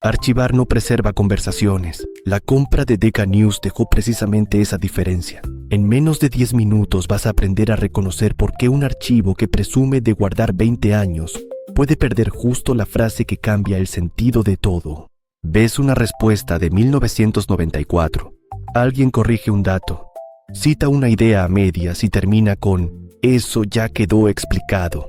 Archivar no preserva conversaciones. La compra de Decca News dejó precisamente esa diferencia. En menos de 10 minutos vas a aprender a reconocer por qué un archivo que presume de guardar 20 años puede perder justo la frase que cambia el sentido de todo. Ves una respuesta de 1994. Alguien corrige un dato. Cita una idea a medias y termina con «Eso ya quedó explicado».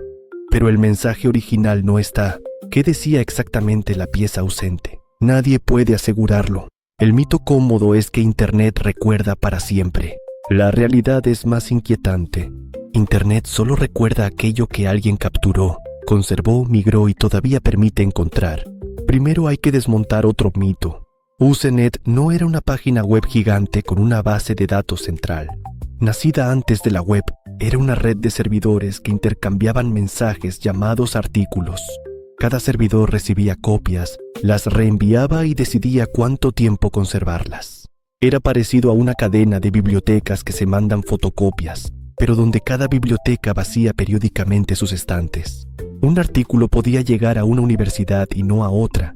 Pero el mensaje original no está. ¿Qué decía exactamente la pieza ausente? Nadie puede asegurarlo. El mito cómodo es que Internet recuerda para siempre. La realidad es más inquietante. Internet solo recuerda aquello que alguien capturó, conservó, migró y todavía permite encontrar. Primero hay que desmontar otro mito. Usenet no era una página web gigante con una base de datos central. Nacida antes de la web, era una red de servidores que intercambiaban mensajes llamados artículos. Cada servidor recibía copias, las reenviaba y decidía cuánto tiempo conservarlas. Era parecido a una cadena de bibliotecas que se mandan fotocopias, pero donde cada biblioteca vacía periódicamente sus estantes. Un artículo podía llegar a una universidad y no a otra.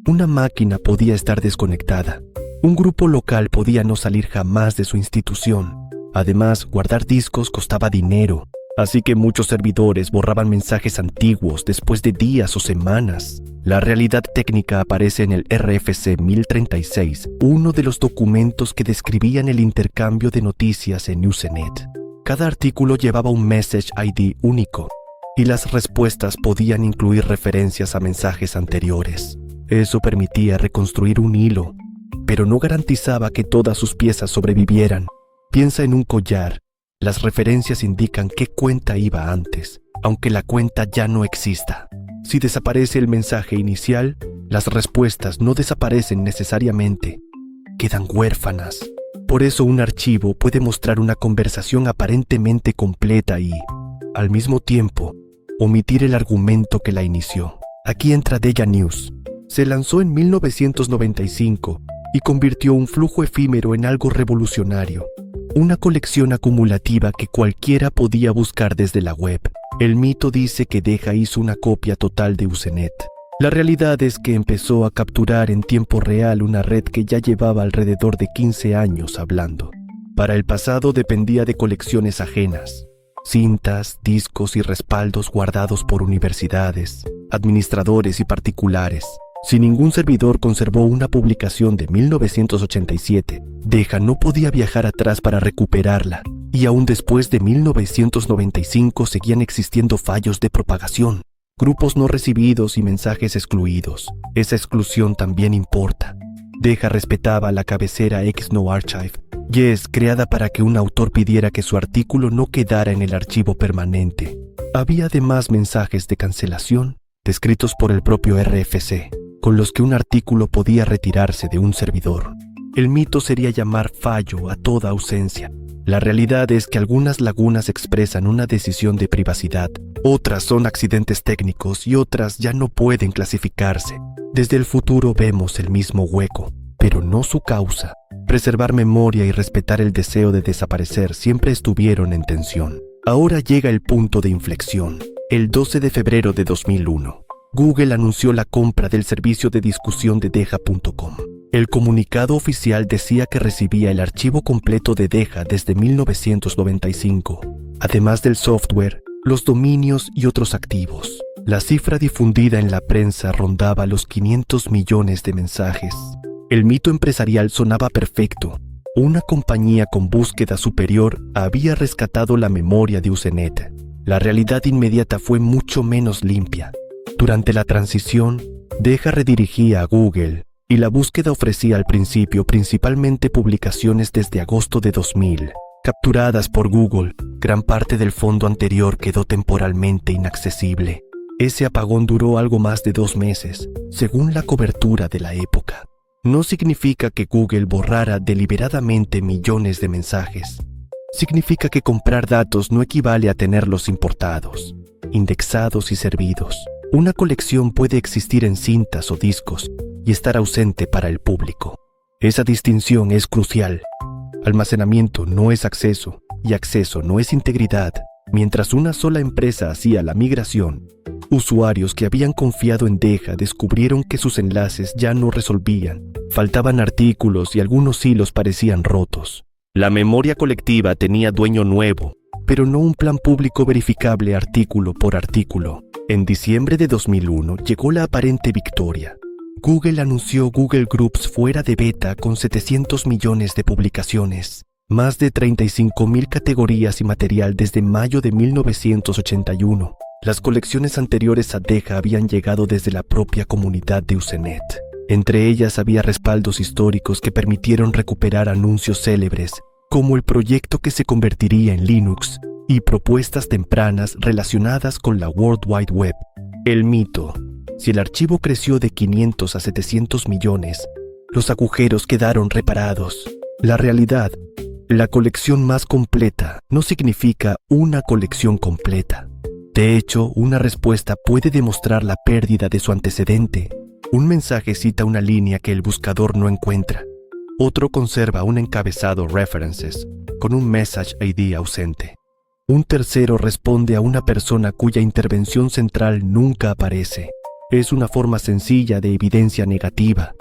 Una máquina podía estar desconectada. Un grupo local podía no salir jamás de su institución. Además, guardar discos costaba dinero, así que muchos servidores borraban mensajes antiguos después de días o semanas. La realidad técnica aparece en el RFC 1036, uno de los documentos que describían el intercambio de noticias en Usenet. Cada artículo llevaba un Message ID único, y las respuestas podían incluir referencias a mensajes anteriores. Eso permitía reconstruir un hilo, pero no garantizaba que todas sus piezas sobrevivieran. Piensa en un collar. Las referencias indican qué cuenta iba antes, aunque la cuenta ya no exista. Si desaparece el mensaje inicial, las respuestas no desaparecen necesariamente. Quedan huérfanas. Por eso un archivo puede mostrar una conversación aparentemente completa y, al mismo tiempo, omitir el argumento que la inició. Aquí entra Decca News. Se lanzó en 1995 y convirtió un flujo efímero en algo revolucionario. Una colección acumulativa que cualquiera podía buscar desde la web. El mito dice que Decca hizo una copia total de Usenet. La realidad es que empezó a capturar en tiempo real una red que ya llevaba alrededor de 15 años hablando. Para el pasado dependía de colecciones ajenas. Cintas, discos y respaldos guardados por universidades, administradores y particulares. Si ningún servidor conservó una publicación de 1987, Decca no podía viajar atrás para recuperarla, y aún después de 1995 seguían existiendo fallos de propagación, grupos no recibidos y mensajes excluidos. Esa exclusión también importa. Decca respetaba la cabecera XNoArchive, Yes, creada para que un autor pidiera que su artículo no quedara en el archivo permanente. Había además mensajes de cancelación, descritos por el propio RFC, con los que un artículo podía retirarse de un servidor. El mito sería llamar fallo a toda ausencia. La realidad es que algunas lagunas expresan una decisión de privacidad, otras son accidentes técnicos y otras ya no pueden clasificarse. Desde el futuro vemos el mismo hueco, pero no su causa. Preservar memoria y respetar el deseo de desaparecer siempre estuvieron en tensión. Ahora llega el punto de inflexión. El 12 de febrero de 2001. Google anunció la compra del servicio de discusión de Decca.com. El comunicado oficial decía que recibía el archivo completo de Decca desde 1995, además del software, los dominios y otros activos. La cifra difundida en la prensa rondaba los 500 millones de mensajes. El mito empresarial sonaba perfecto. Una compañía con búsqueda superior había rescatado la memoria de Usenet. La realidad inmediata fue mucho menos limpia. Durante la transición, Decca redirigía a Google y la búsqueda ofrecía al principio principalmente publicaciones desde agosto de 2000. Capturadas por Google, gran parte del fondo anterior quedó temporalmente inaccesible. Ese apagón duró algo más de 2 meses, según la cobertura de la época. No significa que Google borrara deliberadamente millones de mensajes. Significa que comprar datos no equivale a tenerlos importados, indexados y servidos. Una colección puede existir en cintas o discos y estar ausente para el público. Esa distinción es crucial. Almacenamiento no es acceso y acceso no es integridad. Mientras una sola empresa hacía la migración, Usuarios que habían confiado en Deja descubrieron que sus enlaces ya no resolvían. Faltaban artículos y algunos hilos parecían rotos. La memoria colectiva tenía dueño nuevo, pero no un plan público verificable artículo por artículo. En diciembre de 2001 llegó la aparente victoria. Google anunció Google Groups fuera de beta con 700 millones de publicaciones, más de 35.000 categorías y material desde mayo de 1981. Las colecciones anteriores a Deja habían llegado desde la propia comunidad de Usenet. Entre ellas había respaldos históricos que permitieron recuperar anuncios célebres, como el proyecto que se convertiría en Linux, y propuestas tempranas relacionadas con la World Wide Web. El mito: si el archivo creció de 500 a 700 millones, los agujeros quedaron reparados. La realidad: la colección más completa no significa una colección completa. De hecho, una respuesta puede demostrar la pérdida de su antecedente. Un mensaje cita una línea que el buscador no encuentra. Otro conserva un encabezado references con un message ID ausente. Un tercero responde a una persona cuya intervención central nunca aparece. Es una forma sencilla de evidencia negativa.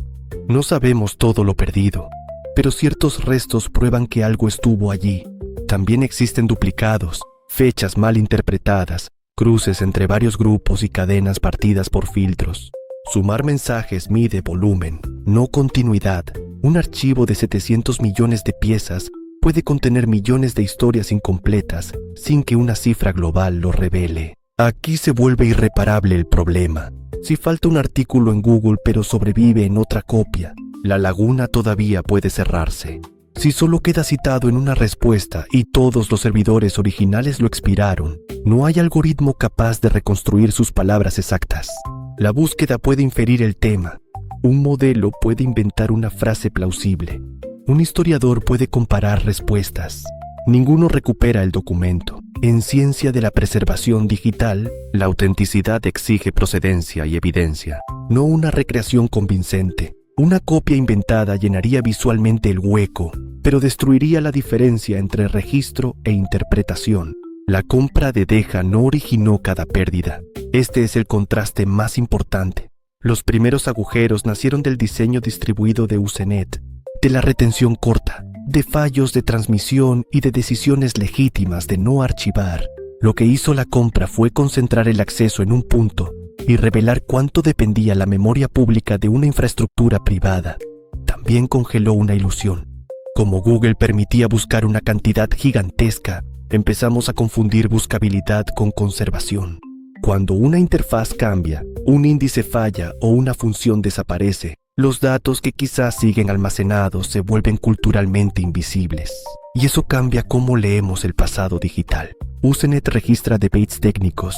No sabemos todo lo perdido, pero ciertos restos prueban que algo estuvo allí. También existen duplicados, fechas mal interpretadas, cruces entre varios grupos y cadenas partidas por filtros. Sumar mensajes mide volumen, no continuidad. Un archivo de 700 millones de piezas puede contener millones de historias incompletas sin que una cifra global lo revele. Aquí se vuelve irreparable el problema. Si falta un artículo en Google pero sobrevive en otra copia, la laguna todavía puede cerrarse. Si solo queda citado en una respuesta y todos los servidores originales lo expiraron, no hay algoritmo capaz de reconstruir sus palabras exactas. La búsqueda puede inferir el tema. Un modelo puede inventar una frase plausible. Un historiador puede comparar respuestas. Ninguno recupera el documento. En ciencia de la preservación digital, la autenticidad exige procedencia y evidencia, no una recreación convincente. Una copia inventada llenaría visualmente el hueco, pero destruiría la diferencia entre registro e interpretación. La compra de Deja no originó cada pérdida. Este es el contraste más importante. Los primeros agujeros nacieron del diseño distribuido de Usenet, de la retención corta, de fallos de transmisión y de decisiones legítimas de no archivar. Lo que hizo la compra fue concentrar el acceso en un punto y revelar cuánto dependía la memoria pública de una infraestructura privada. También congeló una ilusión. Como Google permitía buscar una cantidad gigantesca, empezamos a confundir buscabilidad con conservación. Cuando una interfaz cambia, un índice falla o una función desaparece, los datos que quizás siguen almacenados se vuelven culturalmente invisibles. Y eso cambia cómo leemos el pasado digital. Usenet registra debates técnicos,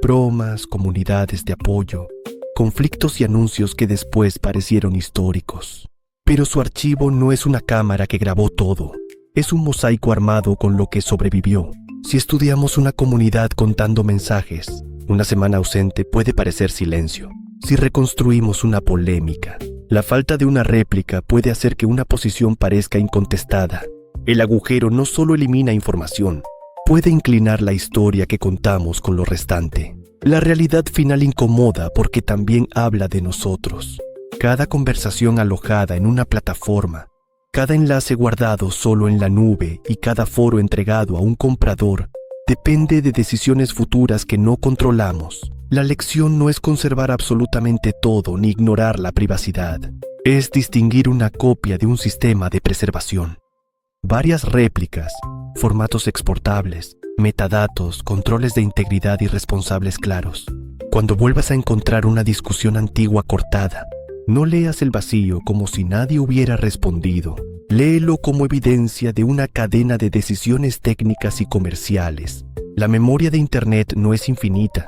bromas, comunidades de apoyo, conflictos y anuncios que después parecieron históricos. Pero su archivo no es una cámara que grabó todo. Es un mosaico armado con lo que sobrevivió. Si estudiamos una comunidad contando mensajes, una semana ausente puede parecer silencio. Si reconstruimos una polémica, la falta de una réplica puede hacer que una posición parezca incontestada. El agujero no solo elimina información, puede inclinar la historia que contamos con lo restante. La realidad final incomoda porque también habla de nosotros. Cada conversación alojada en una plataforma, cada enlace guardado solo en la nube y cada foro entregado a un comprador depende de decisiones futuras que no controlamos. La lección no es conservar absolutamente todo ni ignorar la privacidad. Es distinguir una copia de un sistema de preservación. Varias réplicas, formatos exportables, metadatos, controles de integridad y responsables claros. Cuando vuelvas a encontrar una discusión antigua cortada, no leas el vacío como si nadie hubiera respondido. Léelo como evidencia de una cadena de decisiones técnicas y comerciales. La memoria de Internet no es infinita.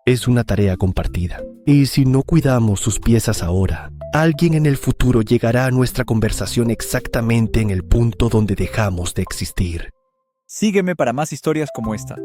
Es una tarea compartida. Y si no cuidamos sus piezas ahora, alguien en el futuro llegará a nuestra conversación exactamente en el punto donde dejamos de existir. Sígueme para más historias como esta.